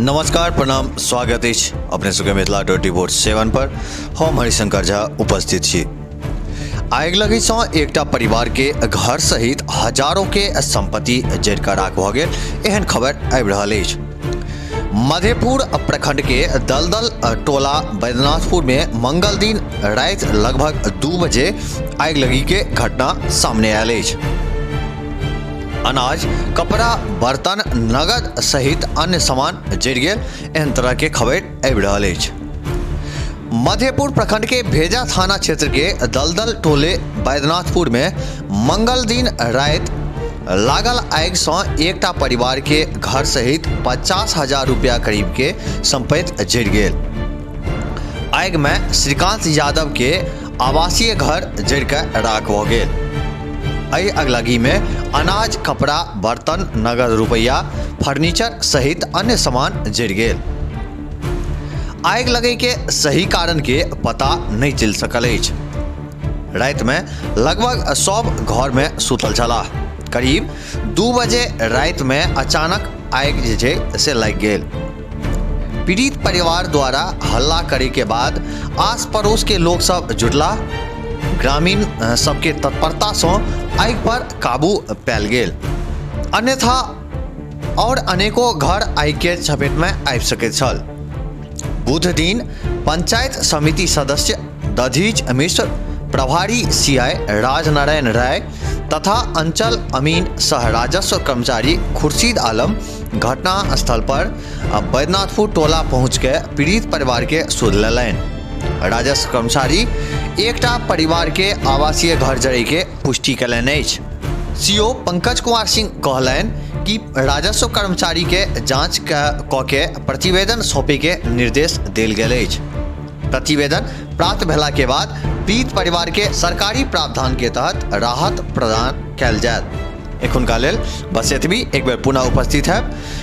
नमस्कार प्रणाम स्वागत अछि अपने सबके मिथिला 24/7 पर हम हरिशंकर झा उपस्थित छी। आगि लगै सँ एकटा परिवार के घर सहित हजारों के संपत्ति जरि कऽ राख भऽ गेल, एहन खबर आबि रहल अछि। मधेपुर प्रखंड के दलदल टोला बैद्यनाथपुर में मंगल दिन राति लगभग 2 बजे आगि लगी के घटना सामने आयल अछि। अनाज, कपड़ा, बर्तन, नगद सहित अन्य सामान जरि गेल, एहन तरह के खबर आबि रहल अछि। मधेपुर प्रखंड के भेजा थाना क्षेत्र के दलदल टोले बैद्यनाथपुर में मंगल दिन राति लागल आगि सँ एकटा परिवार के घर सहित 50,000 रुपया करीब के संपत्ति जरि गेल। आगि में श्रीकांत यादव के आवासीय घर जरि कऽ राख भऽ गेल। एहि अगलगी में अनाज, कपड़ा, बर्तन, नगद रुपया, फर्नीचर सहित अन्य सामान जरि गेल। आगि लगै के सही कारण के पता नहीं चल सकल अछि। राति में लगभग सब घर में सुतल छलाह। करीब 2 बजे राति में अचानक आगि से लग गेल। पीड़ित परिवार द्वारा हल्ला करे के बाद आस पड़ोस के लोग सब जुटला। ग्रामीण सबके तत्परता सँ आगि पर काबू पायल गेल, अन्यथा और अनेकों घर आगि के चपेट में आबि सकैत छल। बुध दिन पंचायत समिति सदस्य दधीच मिश्र, प्रभारी सीआई राजनारायण राय तथा अंचल अमीन सह राजस्व कर्मचारी खुर्शीद आलम घटना स्थल पर बैद्यनाथपुर टोला पहुँच के पीड़ित परिवार के सुध लेलनि। राजस्व कर्मचारी एकटा परिवार के आवासीय घर जरै के पुष्टि कयलनि अछि। सीओ पंकज कुमार सिंह कहलनि कि राजस्व कर्मचारी के जांच कऽ के प्रतिवेदन सौंपे के निर्देश देल गेल अछि। प्रतिवेदन प्राप्त भेला के बाद पीड़ित परिवार के सरकारी प्रावधान के तहत राहत प्रदान कयल जायत। एखुनका लेल बस एतबी। एक बेर पुनः उपस्थित है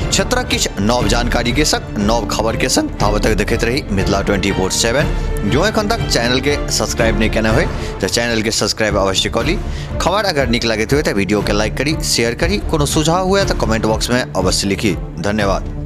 क्षेत्रक किछु नव जानकारी के संग, नव खबर के संग। ताबत तक देखैत रही मिथिला 24/7। जो एखन तक चैनल के सब्सक्राइब नहीं केने होय तो चैनल के सब्सक्राइब अवश्य करी। खबर अगर नीक लगैत हो तो वीडियो के लाइक करी, शेयर करी। कोनो सुझाव हुए तो कमेंट बॉक्स में अवश्य लिखी। धन्यवाद।